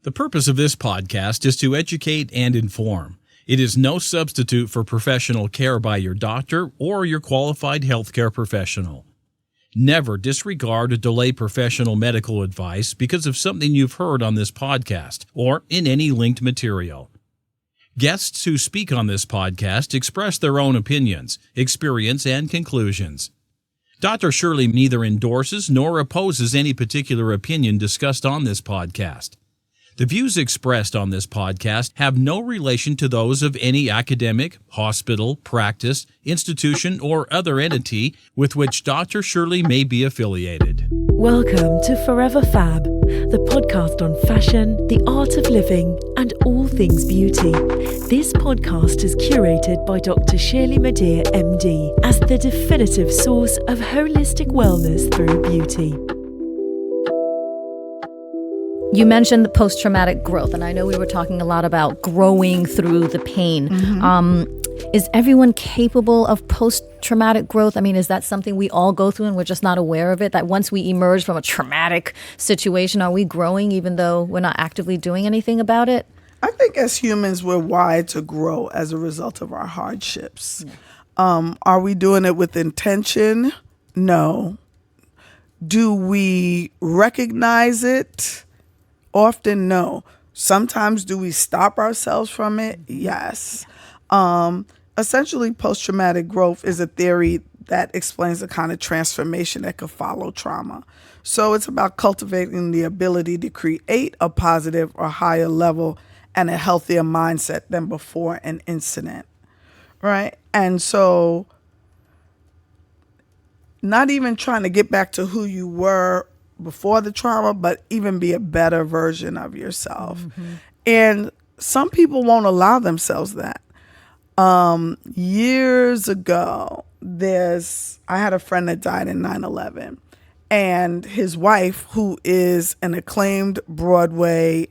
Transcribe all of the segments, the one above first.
The purpose of this podcast is to educate and inform. It is no substitute for professional care by your doctor or your qualified healthcare professional. Never disregard or delay professional medical advice because of something you've heard on this podcast or in any linked material. Guests who speak on this podcast express their own opinions, experience, and conclusions. Dr. Shirley neither endorses nor opposes any particular opinion discussed on this podcast. The views expressed on this podcast have no relation to those of any academic, hospital, practice, institution, or other entity with which Dr. Shirley may be affiliated. Welcome to Forever Fab, the podcast on fashion, the art of living, and all things beauty. This podcast is curated by Dr. Shirley Madhere, MD, as the definitive source of holistic wellness through beauty. You mentioned the post-traumatic growth, and I know we were talking a lot about growing through the pain. Is everyone capable of post-traumatic growth? I mean, is that something we all go through and we're just not aware of it? That once we emerge from a traumatic situation, are we growing even though we're not actively doing anything about it? I think as humans, we're wired to grow as a result of our hardships. Yeah. Are we doing it with intention? No. Do we recognize it? Often, no. Sometimes do we stop ourselves from it? Yes. Essentially, post-traumatic growth is a theory that explains the kind of transformation that could follow trauma. So it's about cultivating the ability to create a positive or higher level and a healthier mindset than before an incident, right? And so not even trying to get back to who you were before the trauma, but even be a better version of yourself. Mm-hmm. And some people won't allow themselves that. Years ago, I had a friend that died in 9/11, and his wife, who is an acclaimed Broadway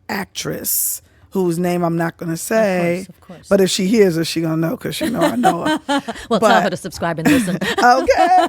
actress, whose name I'm not going to say, of course. But if she hears her, she going to know because she know I know her. Well, tell her to subscribe and listen. Okay.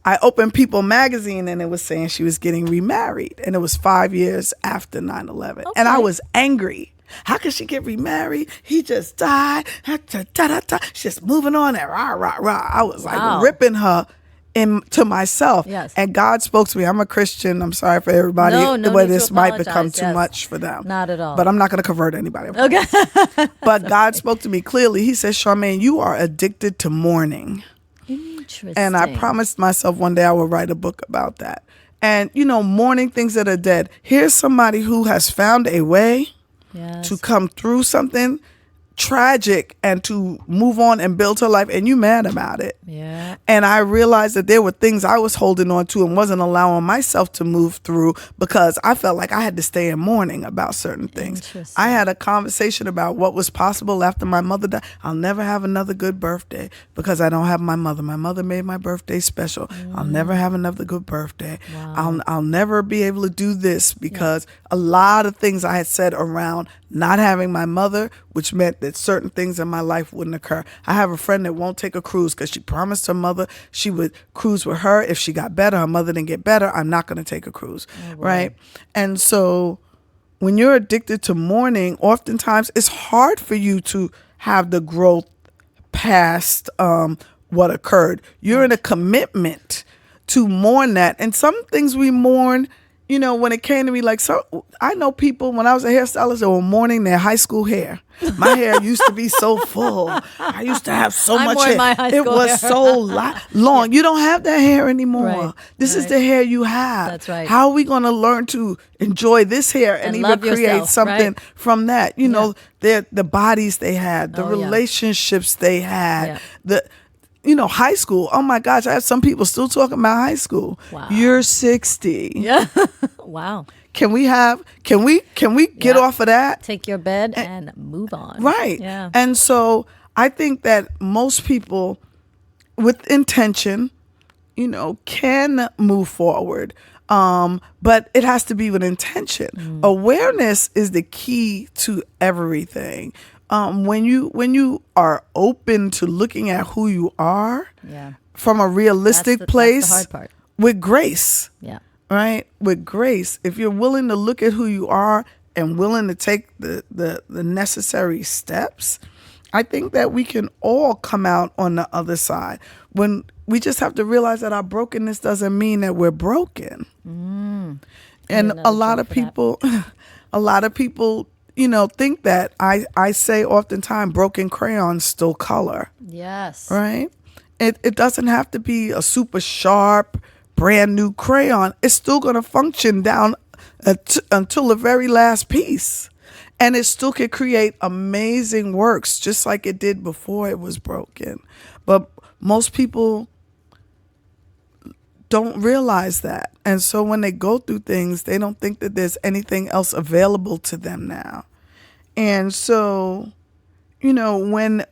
I opened People magazine and it was saying she was getting remarried, and it was 5 years after 9/11. Okay. And I was angry. How could she get remarried? He just died. She's just moving on and rah, rah, rah. I was like ripping her to myself. Yes. And God spoke to me. I'm a Christian. I'm sorry for everybody. But this might become too much for them. Not at all. But I'm not going to convert anybody. Okay. But God spoke to me clearly. He said, Sharmay, you are addicted to mourning. Interesting. And I promised myself one day I would write a book about that. And, mourning things that are dead. Here's somebody who has found a way to come through something tragic and to move on and build her life, and you mad about it. Yeah. And I realized that there were things I was holding on to and wasn't allowing myself to move through because I felt like I had to stay in mourning about certain things. I had a conversation about what was possible after my mother died. I'll never have another good birthday because I don't have my mother. My mother made my birthday special. I'll never have another good birthday. Wow. I'll never be able to do this because a lot of things I had said around not having my mother, which meant that certain things in my life wouldn't occur. I have a friend that won't take a cruise because she promised her mother she would cruise with her. If she got better, her mother didn't get better, I'm not going to take a cruise, right? And so when you're addicted to mourning, oftentimes it's hard for you to have the growth past what occurred. You're in a commitment to mourn that. And some things we mourn, when it came to me, I know people, when I was a hairstylist, that were mourning their high school hair. My hair used to be so full. I used to have so much hair. It was so long. You don't have that hair anymore. Right. This is the hair you have. That's right. How are we going to learn to enjoy this hair and even create something from that? The bodies they had, the relationships they had, high school. Oh my gosh, I have some people still talking about high school. Wow. You're 60. Yeah. Wow. Can we get off of that? Take your bed and move on. Right. Yeah. And so I think that most people with intention, can move forward. But it has to be with intention. Awareness is the key to everything. When you are open to looking at who you are from a realistic place, that's the hard part. with grace. Yeah. right? With grace, if you're willing to look at who you are and willing to take the necessary steps, I think that we can all come out on the other side. When we just have to realize that our brokenness doesn't mean that we're broken. And a lot of people, think that I say oftentimes broken crayons still color. Yes. Right? It doesn't have to be a super sharp, brand new crayon. It's still going to function down until the very last piece. And it still could create amazing works just like it did before it was broken. But most people don't realize that. And so when they go through things, they don't think that there's anything else available to them now. And so, when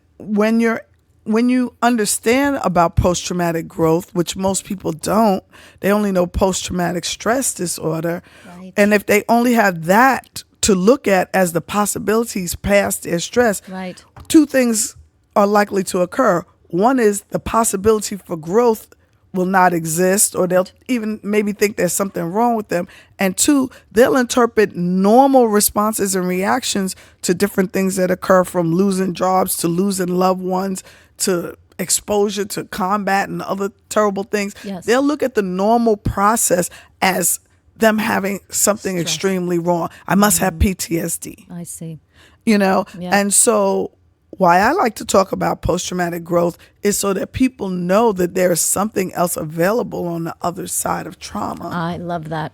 you understand about post-traumatic growth, which most people don't, they only know post-traumatic stress disorder. Right. And if they only have that to look at as the possibilities past their stress, right, two things are likely to occur. One is the possibility for growth will not exist, or they'll even maybe think there's something wrong with them. And two, they'll interpret normal responses and reactions to different things that occur, from losing jobs to losing loved ones to exposure to combat and other terrible things. Yes. They'll look at the normal process as them having something Stress. extremely wrong. I must have PTSD. I see. Yeah. And so why I like to talk about post-traumatic growth is so that people know that there is something else available on the other side of trauma. I love that.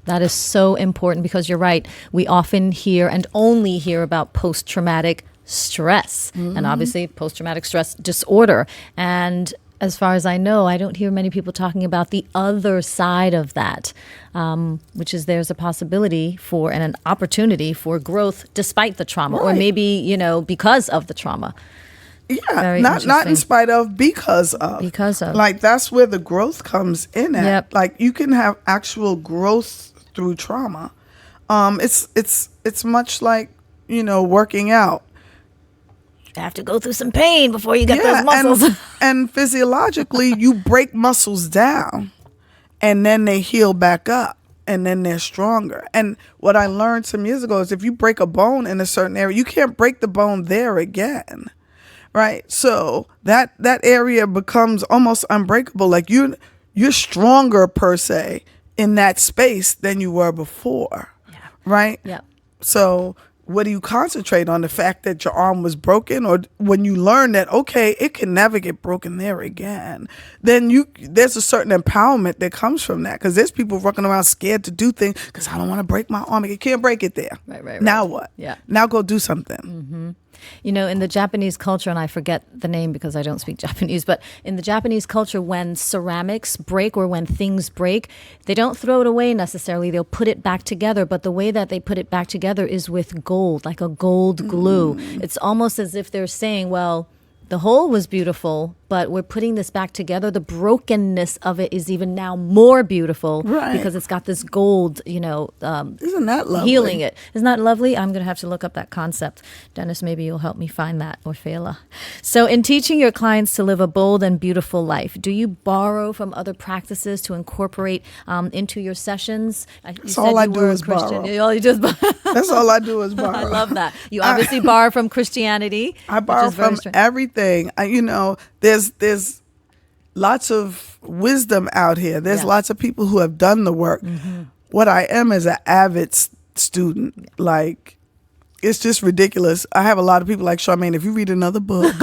That is so important, because you're right. We often hear and only hear about post-traumatic stress, and obviously post-traumatic stress disorder. And as far as I know, I don't hear many people talking about the other side of that, which is there's a possibility for and an opportunity for growth despite the trauma, or maybe, because of the trauma. Yeah, not in spite of, because of. Because of. Like, that's where the growth comes in at. Yep. Like, you can have actual growth through trauma. It's much like, working out. You have to go through some pain before you get those muscles. And physiologically, you break muscles down, and then they heal back up, and then they're stronger. And what I learned some years ago is if you break a bone in a certain area, you can't break the bone there again, right? So that area becomes almost unbreakable. Like, you're stronger per se in that space than you were before, right? Yeah. So what do you concentrate on? The fact that your arm was broken, or when you learn that, okay, it can never get broken there again, then there's a certain empowerment that comes from that, because there's people walking around scared to do things because I don't want to break my arm. You can't break it there. Right. Now what? Yeah. Now go do something. Mm-hmm. In the Japanese culture, and I forget the name because I don't speak Japanese, but in the Japanese culture, when ceramics break or when things break, they don't throw it away necessarily. They'll put it back together. But the way that they put it back together is with gold, like a gold glue. It's almost as if they're saying, well, the whole was beautiful, but we're putting this back together. The brokenness of it is even now more beautiful, right, because it's got this gold, isn't that lovely? Healing it. Isn't that lovely? I'm going to have to look up that concept. Dennis, maybe you'll help me find that, or Fela. So in teaching your clients to live a bold and beautiful life, do you borrow from other practices to incorporate into your sessions? That's all I do is borrow. All you do is borrow. That's all I do is borrow. I love that. You obviously borrow from Christianity. I borrow from everything. There's lots of wisdom out here. There's lots of people who have done the work. Mm-hmm. What I am is an avid student. Like, it's just ridiculous. I have a lot of people like, Sharmay, if you read another book,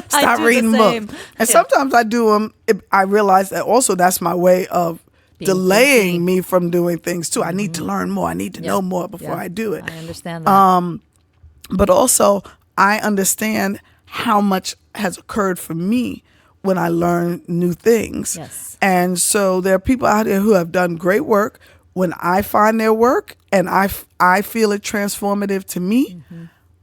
stop reading books. And sometimes I do them. I realize that also that's my way of delaying me from doing things too. I need to learn more. I need to know more before I do it. I understand that. But also, I understand how much has occurred for me when I learn new things. Yes. And so there are people out there who have done great work. When I find their work and I feel it transformative to me,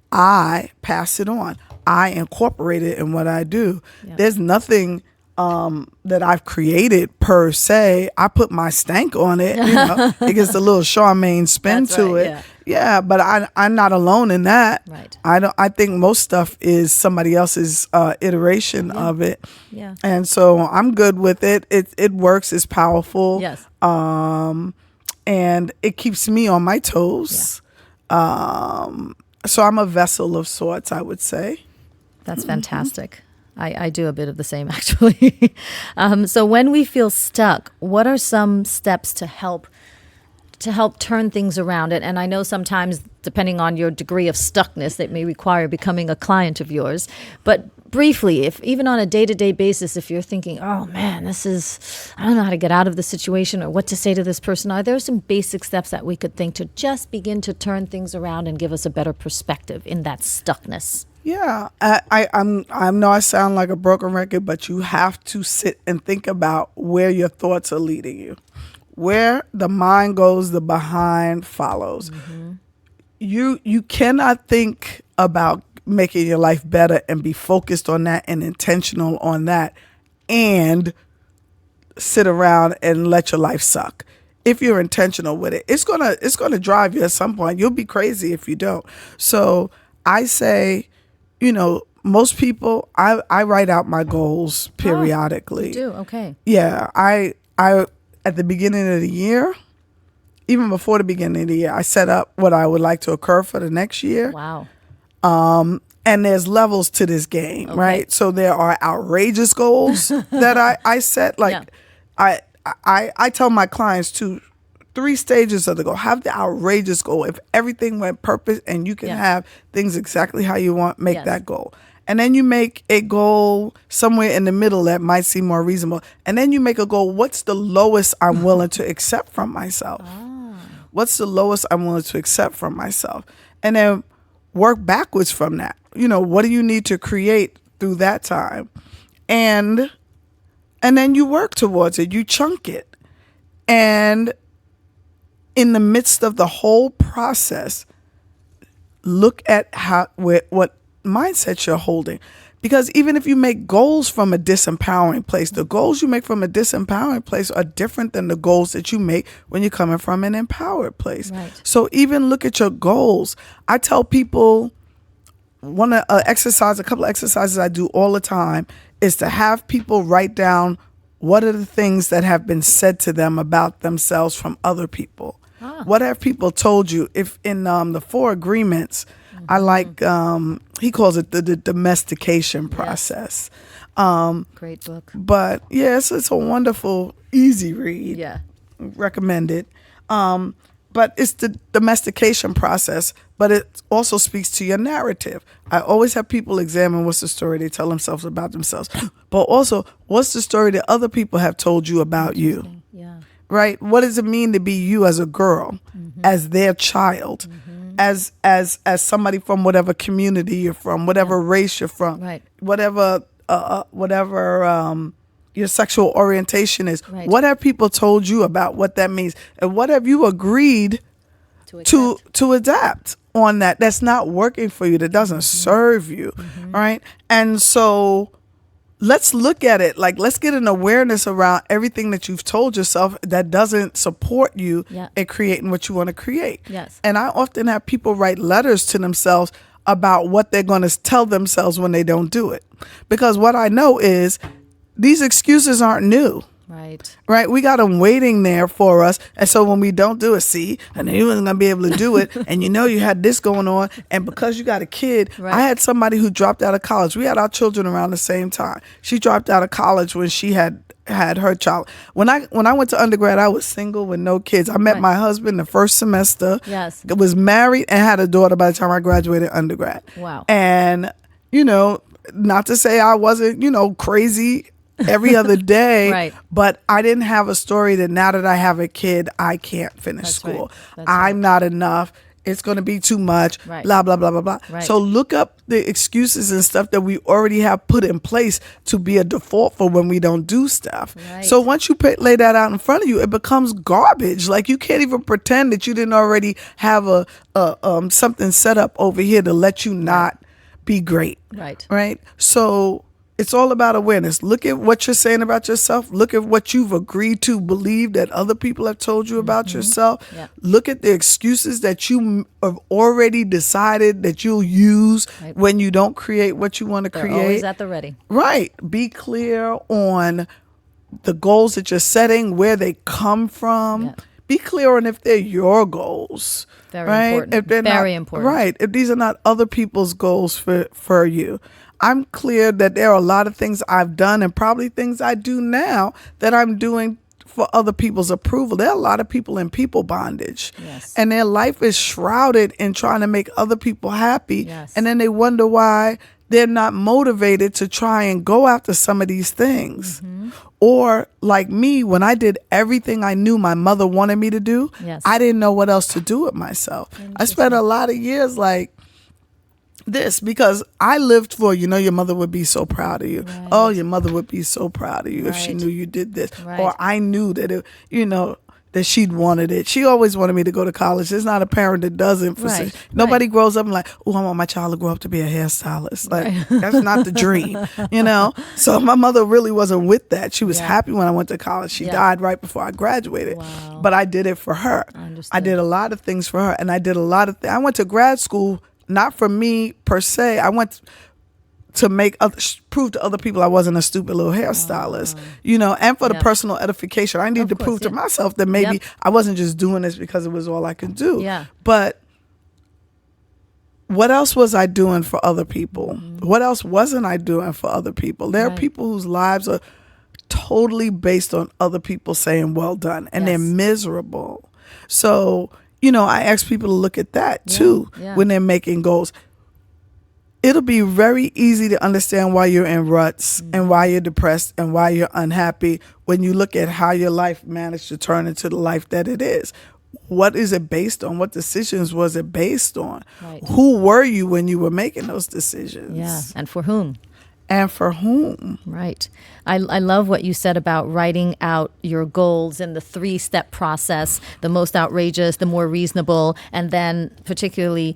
I pass it on. I incorporate it in what I do. Yep. There's nothing that I've created per se. I put my stank on it. It gets a little Charmaine spin to it. Yeah, but I'm not alone in that. Right. I think most stuff is somebody else's iteration of it. Yeah. And so I'm good with it. It works. It's powerful. Yes. And it keeps me on my toes. So I'm a vessel of sorts, I would say. That's fantastic. I do a bit of the same, actually. So when we feel stuck, what are some steps to help turn things around? And I know sometimes, depending on your degree of stuckness, it may require becoming a client of yours. But briefly, if even on a day-to-day basis, if you're thinking, oh man, I don't know how to get out of the situation or what to say to this person, are there some basic steps that we could think to just begin to turn things around and give us a better perspective in that stuckness? Yeah, I know I sound like a broken record, but you have to sit and think about where your thoughts are leading you. Where the mind goes, the behind follows. Mm-hmm. You cannot think about making your life better and be focused on that and intentional on that and sit around and let your life suck. If you're intentional with it, it's gonna drive you at some point. You'll be crazy if you don't. So I say, most people, I write out my goals periodically. You do? Okay. Yeah, I at the beginning of the year, even before the beginning of the year, I set up what I would like to occur for the next year. Wow. And there's levels to this game, right? So there are outrageous goals that I set. Like I tell my clients to 3 stages of the goal. Have the outrageous goal. If everything went purpose and you can have things exactly how you want, make that goal. And then you make a goal somewhere in the middle that might seem more reasonable. And then you make a goal, what's the lowest I'm willing to accept from myself? What's the lowest I'm willing to accept from myself? And then work backwards from that. What do you need to create through that time? And then you work towards it. You chunk it. And in the midst of the whole process, look at what mindset you're holding. Because even if you make goals from a disempowering place, the goals you make from a disempowering place are different than the goals that you make when you're coming from an empowered place. Right. So even look at your goals. I tell people a couple of exercises I do all the time is to have people write down what are the things that have been said to them about themselves from other people. What have people told you? If in the 4 agreements, I like, he calls it the domestication process. Great book. But yes, it's a wonderful, easy read. Yeah. Recommend it. But it's the domestication process, but it also speaks to your narrative. I always have people examine what's the story they tell themselves about themselves, but also what's the story that other people have told you about you. Yeah. Right? What does it mean to be you as a girl, as their child, as somebody from whatever community you're from, whatever race you're from, Right. whatever your sexual orientation is. Right. What have people told you about what that means, and what have you agreed to adapt on that? That's not working for you. That doesn't serve you, right? And so let's look at it like, let's get an awareness around everything that you've told yourself that doesn't support you in creating what you want to create. Yes. And I often have people write letters to themselves about what they're going to tell themselves when they don't do it. Because what I know is these excuses aren't new. Right. We got them waiting there for us. And so when we don't do it, and you wasn't going to be able to do it. And you had this going on. And because you got a kid, I had somebody who dropped out of college. We had our children around the same time. She dropped out of college when she had her child. When I went to undergrad, I was single with no kids. I met my husband the first semester. Yes. Was married and had a daughter by the time I graduated undergrad. Wow. And, not to say I wasn't, crazy every other day, Right. But I didn't have a story that now that I have a kid, I can't finish school. That's I'm not enough. It's going to be too much, Right. blah, blah, blah, blah, blah. Right. So look up the excuses and stuff that we already have put in place to be a default for when we don't do stuff. Right. So once you lay that out in front of you, it becomes garbage. Like you can't even pretend that you didn't already have something set up over here to let you not be great. Right. Right. So It's all about awareness. Look at what you're saying about yourself. Look at what you've agreed to believe that other people have told you about yourself. Yep. Look at the excuses that you have already decided that you'll use when you don't create what you want to create. Always at the ready. Right. Be clear on the goals that you're setting, where they come from. Yep. Be clear on if they're your goals. Very important. If they're Very not, important. Right. If these are not other people's goals for you. I'm clear that there are a lot of things I've done and probably things I do now that I'm doing for other people's approval. There are a lot of people in people bondage. Yes. And their life is shrouded in trying to make other people happy. Yes. And then they wonder why they're not motivated to try and go after some of these things. Or like me, when I did everything I knew my mother wanted me to do, Yes. I didn't know what else to do with myself. I spent a lot of years like this because I lived for, your mother would be so proud of you. Right. Oh, your mother would be so proud of you if she Right. knew you did this. Right. Or I knew that, that she'd wanted it. She always wanted me to go to college. There's not a parent that doesn't. Right. Nobody grows up and like, oh, I want my child to grow up to be a hairstylist. Like, that's not the dream, So my mother really wasn't with that. She was happy when I went to college. She died right before I graduated. Wow. But I did it for her. I did a lot of things for her. And I did a lot of things. I went to grad school, not for me per se. I went to prove to other people I wasn't a stupid little hairstylist, and for the personal edification. I need to prove to myself that maybe I wasn't just doing this because it was all I could do. Yeah. But what else was I doing for other people? What else wasn't I doing for other people? There are people whose lives are totally based on other people saying, well done, and they're miserable. So, I ask people to look at that too when they're making goals. It'll be very easy to understand why you're in ruts and why you're depressed and why you're unhappy when you look at how your life managed to turn into the life that it is. What is it based on? What decisions was it based on? Right. Who were you when you were making those decisions? Yeah. And for whom? And for whom? Right. I love what you said about writing out your goals in the 3-step process, the most outrageous, the more reasonable, and then particularly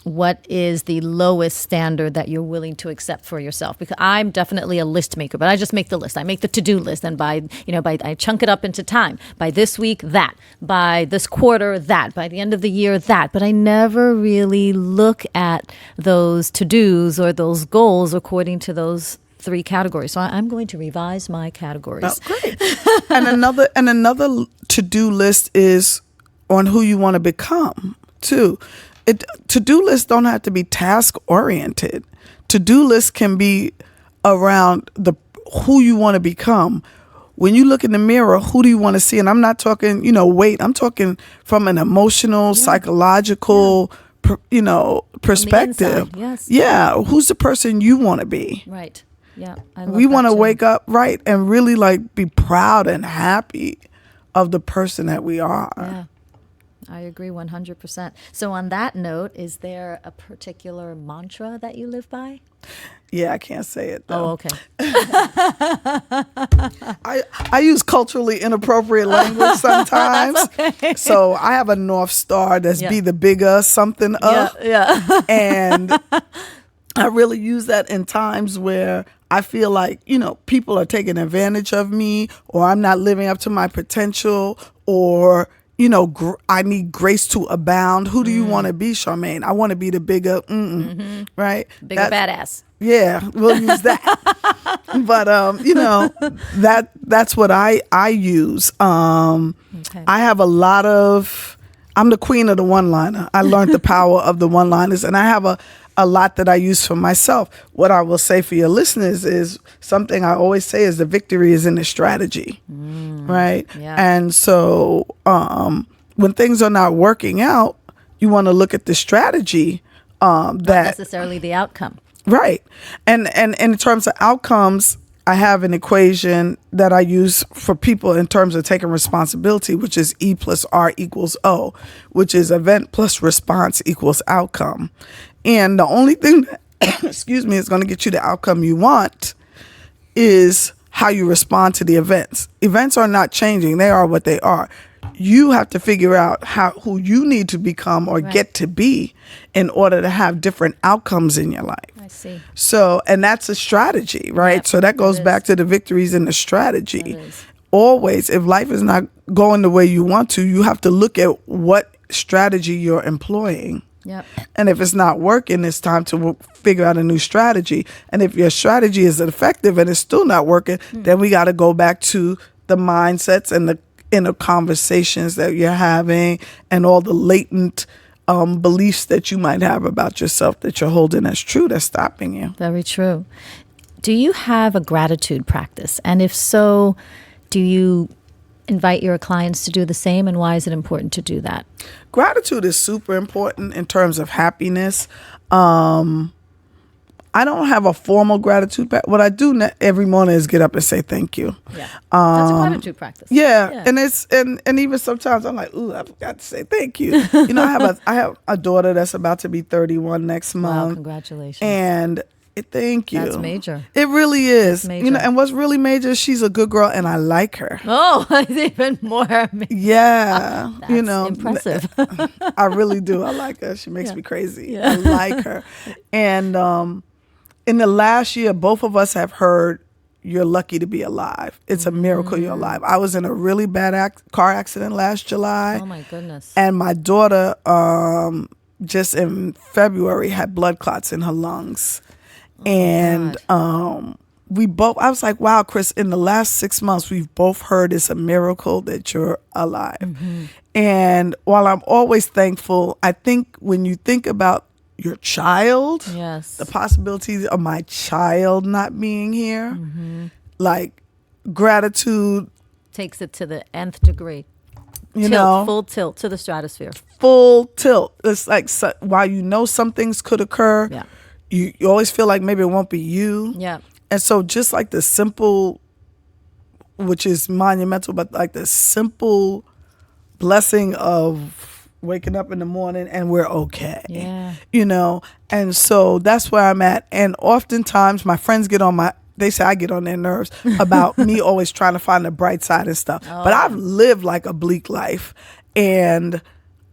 what is the lowest standard that you're willing to accept for yourself. Because I'm definitely a list maker, but I just make the list. I make the to-do list, and I chunk it up into time. By this week, that. By this quarter, that. By the end of the year, that. But I never really look at those to-dos or those goals according to those 3 categories. So I'm going to revise my categories. Oh, great. and another to-do list is on who you want to become too. To-do lists don't have to be task oriented. To-do lists can be around who you want to become. When you look in the mirror, who do you want to see? And I'm not talking, weight. I'm talking from an emotional, psychological, perspective. Yes. Yeah. Who's the person you want to be? Right. Yeah. We want to wake up and really be proud and happy of the person that we are. Yeah. I agree 100%. So on that note, is there a particular mantra that you live by? Yeah, I can't say it though. Oh, okay. I use culturally inappropriate language sometimes. Okay. So I have a North Star that's be the bigger something of. Yeah. And I really use that in times where I feel like, people are taking advantage of me, or I'm not living up to my potential, or, I need grace to abound. Who do you want to be, Sharmay? I want to be the bigger, right? Bigger badass. Yeah, we'll use that. But, that's what I use. Okay. I have I'm the queen of the one-liner. I learned the power of the one-liners, and I have a lot that I use for myself. What I will say for your listeners is something I always say is the victory is in the strategy, right? Yeah. And so when things are not working out, you want to look at the strategy Not necessarily the outcome. Right. And in terms of outcomes, I have an equation that I use for people in terms of taking responsibility, which is E plus R equals O, which is event plus response equals outcome. And the only thing that, is going to get you the outcome you want is how you respond to the events. Events are not changing. They are what they are. You have to figure out who you need to become or get to be in order to have different outcomes in your life. I see. So, and that's a strategy, right? Yep, So that goes is. back to the victories in the strategy. That is. Always, if life is not going the way you want to, you have to look at what strategy you're employing. Yep. And if it's not working, it's time to figure out a new strategy. And if your strategy is effective and it's still not working, then we got to go back to the mindsets and the inner conversations that you're having and all the latent beliefs that you might have about yourself that you're holding as true that's stopping you. Very true. Do you have a gratitude practice? And if so, do you invite your clients to do the same? And why is it important to do that? Gratitude is super important in terms of happiness. I don't have a formal gratitude practice. What I do every morning is get up and say thank you. Yeah, that's a gratitude practice. Yeah. And it's and even sometimes I'm like, ooh, I forgot to say thank you. You know, I have a daughter that's about to be 31 next month. Wow, congratulations. And thank you. That's major. It really is. Major. You know, and what's really major is she's a good girl and I like her. Oh, it's even more. Yeah. That's you know, impressive. I really do. I like her. She makes me crazy. Yeah. I like her. And in the last year, both of us have heard, you're lucky to be alive. It's a miracle you're alive. I was in a really bad car accident last July. Oh, my goodness. And my daughter, just in February, had blood clots in her lungs. And we both, I was like, wow, Chris, in the last 6 months, we've both heard it's a miracle that you're alive. Mm-hmm. And while I'm always thankful, I think when you think about your child, yes, the possibilities of my child not being here, like gratitude takes it to the nth degree. You know, full tilt to the stratosphere. Full tilt. It's like while you know some things could occur, yeah, you always feel like maybe it won't be you. Yeah. And so just like the simple, which is monumental, but like the simple blessing of waking up in the morning and we're okay. Yeah. You know, and so that's where I'm at. And oftentimes my friends they say I get on their nerves about me always trying to find the bright side and stuff. Oh. But I've lived like a bleak life and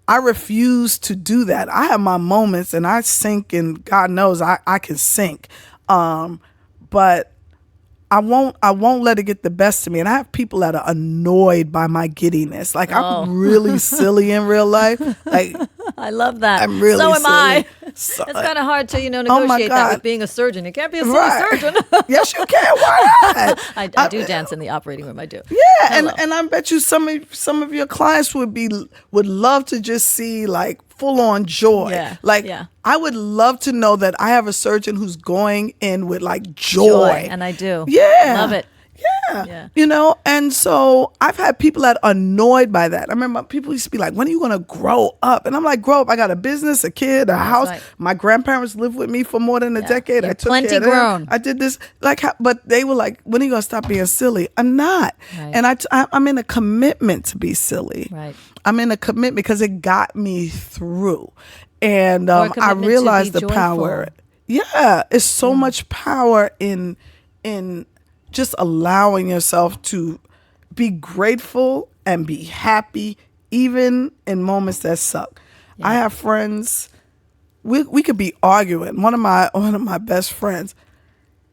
I refuse to do that. I have my moments and I sink, and God knows I can sink. But I won't let it get the best of me. And I have people that are annoyed by my giddiness. Like I'm really silly in real life. Like I love that. I'm really so am silly. I. So, It's kind of hard to, negotiate that with being a surgeon. You can't be a silly surgeon. Yes, you can. Why not? I do dance in the operating room. I do. Yeah, and I bet you some of your clients would love to just see like full on joy. Yeah. I would love to know that I have a surgeon who's going in with like joy. And I do. Yeah. Love it. Yeah. And so I've had people that are annoyed by that. I remember people used to be like, when are you going to grow up? And I'm like, grow up. I got a business, a kid, a house. Right. My grandparents lived with me for more than a decade. You're I took plenty care of them. grown. I did this. But they were like, when are you going to stop being silly? I'm not. Right. And I'm in a commitment to be silly. Right. I'm in a commitment because it got me through. And Or a I commitment to realized be the power. joyful. Yeah. It's so much power in just allowing yourself to be grateful and be happy, even in moments that suck. Yeah. I have friends, we could be arguing. One of my best friends,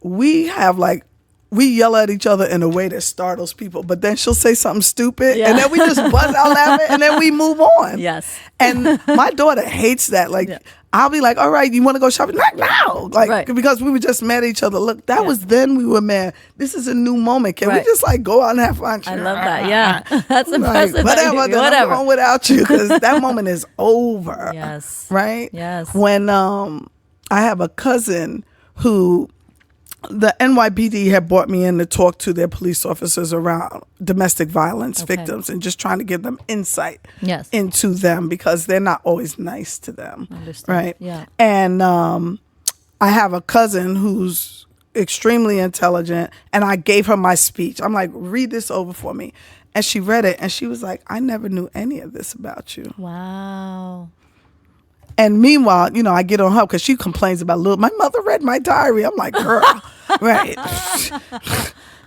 we yell at each other in a way that startles people, but then she'll say something stupid and then we just buzz out laughing and then we move on. Yes. And my daughter hates that. Like, I'll be like, all right, you want to go shopping? Not now. Like, because we were just mad at each other. Look, that was then we were mad. This is a new moment. Can we just like go out and have fun? I love that. Yeah. That's impressive. Like, whatever. I'm going without you because that moment is over. Yes. Right? Yes. When I have a cousin who the NYPD had brought me in to talk to their police officers around domestic violence victims and just trying to give them insight into them because they're not always nice to them. Understand. Right? Yeah. And I have a cousin who's extremely intelligent and I gave her my speech. I'm like, read this over for me. And she read it and she was like, I never knew any of this about you. Wow. And meanwhile, I get on her because she complains about my mother read my diary. I'm like, girl, right.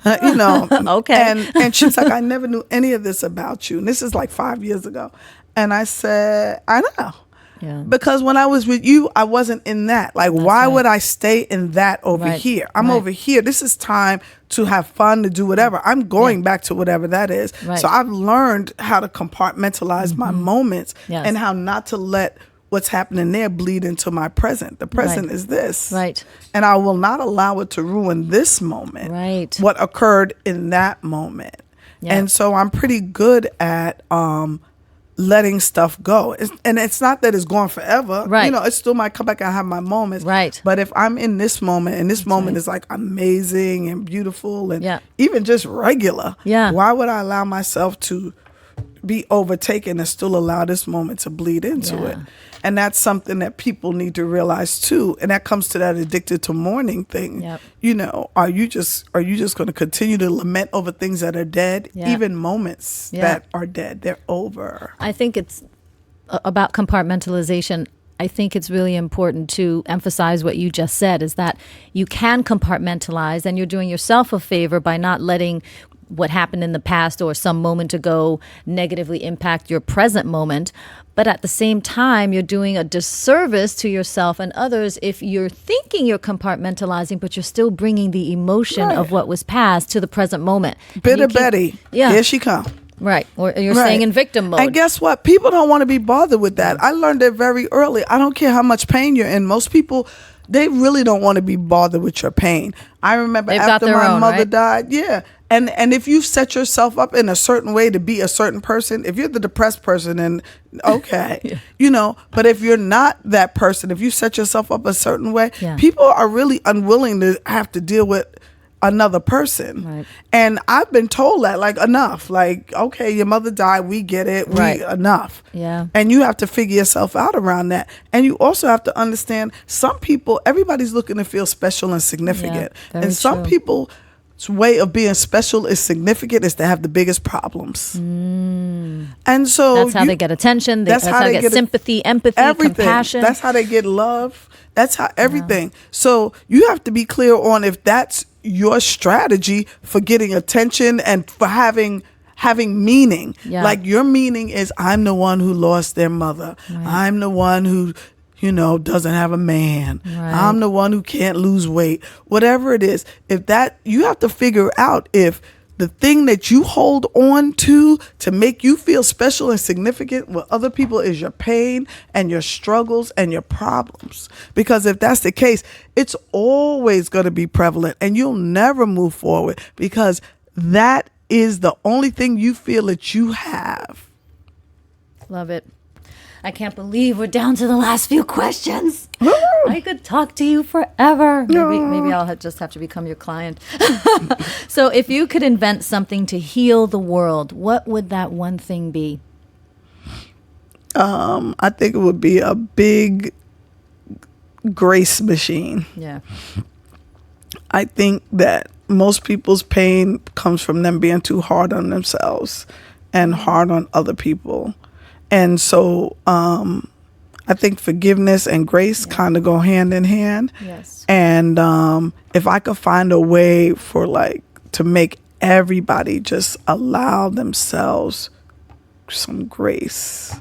Okay. And she's like, I never knew any of this about you. And this is like 5 years ago. And I said, I know. Yeah. Because when I was with you, I wasn't in that. Like, why would I stay in that over here? I'm over here. This is time to have fun, to do whatever. I'm going back to whatever that is. Right. So I've learned how to compartmentalize my moments and how not to let what's happening there bleed into my present. The present is this. Right. And I will not allow it to ruin this moment. Right. What occurred in that moment. Yeah. And so I'm pretty good at letting stuff go. And it's not that it's gone forever. Right. You know, it still might come back and have my moments. Right. But if I'm in this moment, and this moment is like amazing and beautiful and even just regular, why would I allow myself to be overtaken and still allow this moment to bleed into it? And that's something that people need to realize too. And that comes to that addicted to mourning thing. Yep. You know, are you just going to continue to lament over things that are dead? Even moments that are dead, they're over. I think it's about compartmentalization. I think it's really important to emphasize what you just said, is that you can compartmentalize, and you're doing yourself a favor by not letting what happened in the past or some moment ago negatively impact your present moment. But at the same time, you're doing a disservice to yourself and others if you're thinking you're compartmentalizing, but you're still bringing the emotion of what was past to the present moment. Bitter Betty, here she come. Right. Or you're staying in victim mode. And guess what? People don't want to be bothered with that. I learned it very early. I don't care how much pain you're in. Most people, they really don't want to be bothered with your pain. I remember after my mother died, And if you set yourself up in a certain way to be a certain person, if you're the depressed person, then okay, you know, but if you're not that person, if you set yourself up a certain way, people are really unwilling to have to deal with another person. Right. And I've been told that, like, enough, like, okay, your mother died, we get it, enough. Yeah. And you have to figure yourself out around that. And you also have to understand, some people, everybody's looking to feel special and significant. And some people's way of being special is significant is to have the biggest problems. And so that's how they get attention. That's how they get sympathy, empathy, compassion. That's how they get love. That's how everything. So you have to be clear on if that's your strategy for getting attention and for having meaning. Like, your meaning is, I'm the one who lost their mother. I'm the one who, you know, doesn't have a man. I'm the one who can't lose weight. Whatever it is, if that, you have to figure out if the thing that you hold on to make you feel special and significant with other people is your pain and your struggles and your problems. Because if that's the case, it's always going to be prevalent and you'll never move forward, because that is the only thing you feel that you have. Love it. I can't believe we're down to the last few questions. I could talk to you forever. Maybe I'll just have to become your client. So if you could invent something to heal the world, what would that one thing be? I think it would be a big grace machine. Yeah. I think that most people's pain comes from them being too hard on themselves and hard on other people. And so I think forgiveness and grace kind of go hand in hand. Yes. And if I could find a way for, like, to make everybody just allow themselves some grace,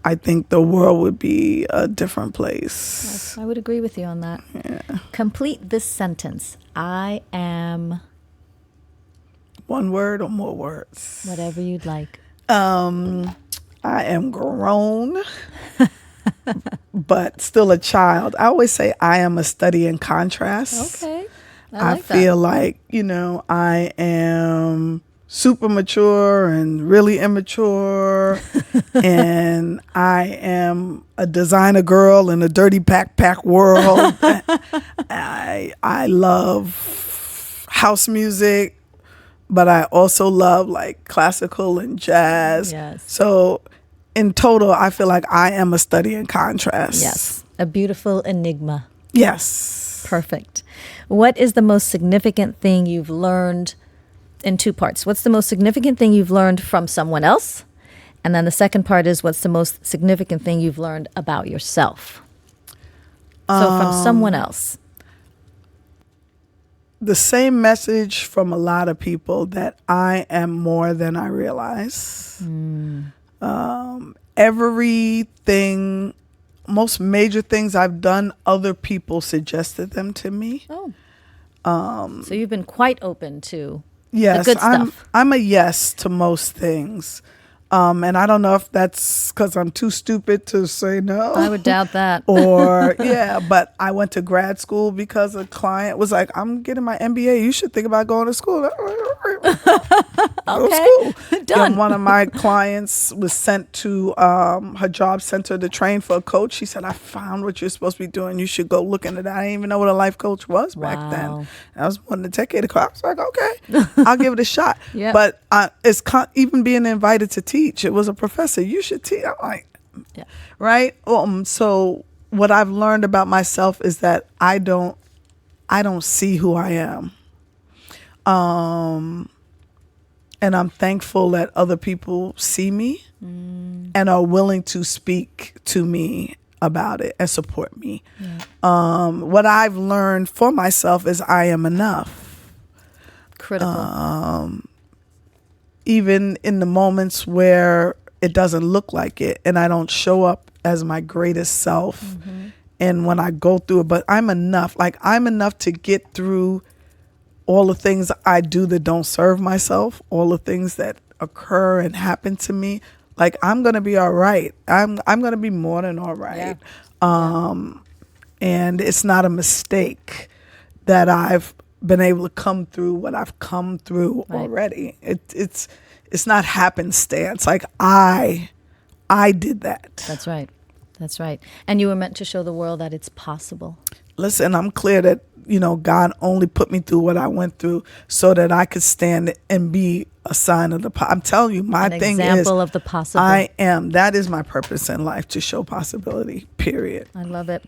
I think the world would be a different place. Yes, I would agree with you on that. Yeah. Complete this sentence. I am... One word or more words? Whatever you'd like. I am grown, but still a child. I always say I am a study in contrast. Okay. I feel like, you know, I am super mature and really immature, and I am a designer girl in a dirty backpack world. I love house music, but I also love, like, classical and jazz. Yes. So in total, I feel like I am a study in contrast. Yes. A beautiful enigma. Yes. Perfect. What is the most significant thing you've learned, in two parts? What's the most significant thing you've learned from someone else? And then the second part is, what's the most significant thing you've learned about yourself? So from someone else. The same message from a lot of people, that I am more than I realize. Everything most major things I've done, other people suggested them to me. Oh. So you've been quite open to Yes, the good stuff. I'm a yes to most things. And I don't know if that's because I'm too stupid to say no. I would doubt that. Or, but I went to grad school because a client was like, I'm getting my MBA. You should think about going to school. Okay, done. And one of my clients was sent to her job center to train for a coach. She said, I found what you're supposed to be doing. You should go look into that. I didn't even know what a life coach was back then. I was more than a decade ago. I was like, okay, I'll give it a shot. Yep. But it's even being invited to teach. It was a professor. You should teach. I'm like, right? So what I've learned about myself is that I don't see who I am. And I'm thankful that other people see me and are willing to speak to me about it and support me. What I've learned for myself is I am enough. Critical. Even in the moments where it doesn't look like it and I don't show up as my greatest self. And when I go through it, but I'm enough. Like, I'm enough to get through all the things I do that don't serve myself, all the things that occur and happen to me. Like, I'm going to be all right. I'm going to be more than all right. And it's not a mistake that I've been able to come through what I've come through already. It's not happenstance. Like, I did that. That's right. That's right. And you were meant to show the world that it's possible. Listen, I'm clear that, God only put me through what I went through so that I could stand and be a sign of I'm telling you, my thing is an example of the possible. That is my purpose in life, to show possibility, period. I love it.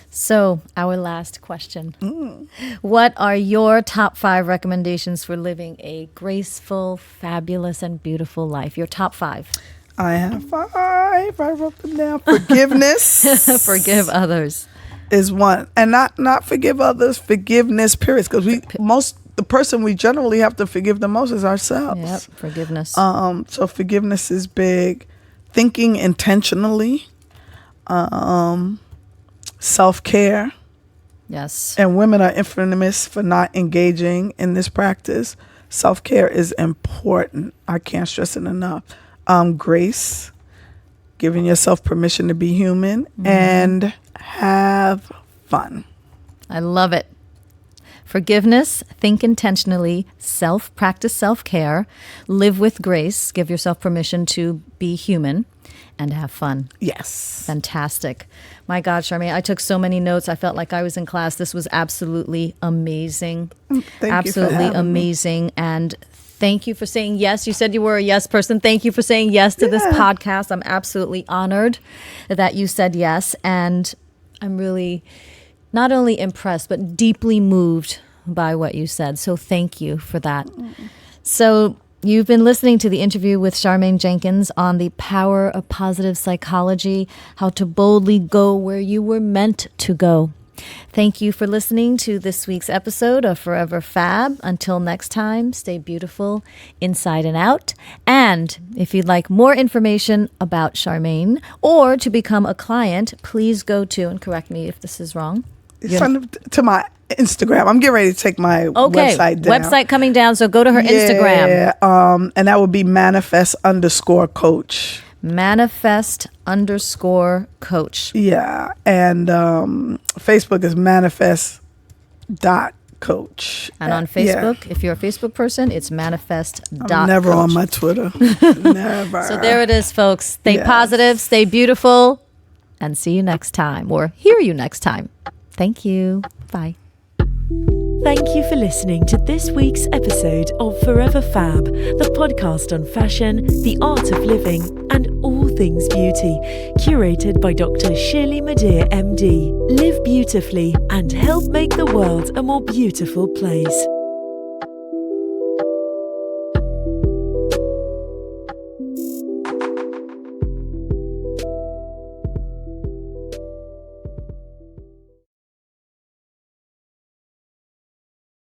So, our last question. What are your top 5 recommendations for living a graceful, fabulous, and beautiful life? Your top 5. I have 5. I wrote them down. Forgiveness. Forgive others. Is one. And not forgive others, forgiveness, period. Because the person we generally have to forgive the most is ourselves. Yep, forgiveness. So forgiveness is big. Thinking intentionally. Self-care. Yes. And women are infamous for not engaging in this practice. Self-care is important. I can't stress it enough. Grace, giving yourself permission to be human, and have fun. I love it. Forgiveness, think intentionally, practice self-care, live with grace, give yourself permission to be human, and have fun. Yes. Fantastic. My God, Sharmay, I took so many notes. I felt like I was in class. This was absolutely amazing. Absolutely amazing. Me. And thank you for saying yes. You said you were a yes person. Thank you for saying yes to this podcast. I'm absolutely honored that you said yes. And I'm really not only impressed, but deeply moved by what you said. So thank you for that. So you've been listening to the interview with Sharmay Jenkins on the power of positive psychology, how to boldly go where you were meant to go. Thank you for listening to this week's episode of Forever Fab. Until next time, stay beautiful inside and out. And if you'd like more information about Sharmay or to become a client, please go to, and correct me if this is wrong. Send it to my Instagram. I'm getting ready to take my website down. Website coming down, so go to her Instagram. And that would be manifest_coach. Manifest_coach. Yeah. And Facebook is manifest.coach. And on Facebook, if you're a Facebook person, it's manifest.coach. I'm never on my Twitter. Never. So there it is, folks. Stay positive, stay beautiful, and see you next time, or hear you next time. Thank you. Bye. Thank you for listening to this week's episode of Forever Fab, the podcast on fashion, the art of living, and all things beauty, curated by Dr. Shirley Madhere, MD. Live beautifully and help make the world a more beautiful place.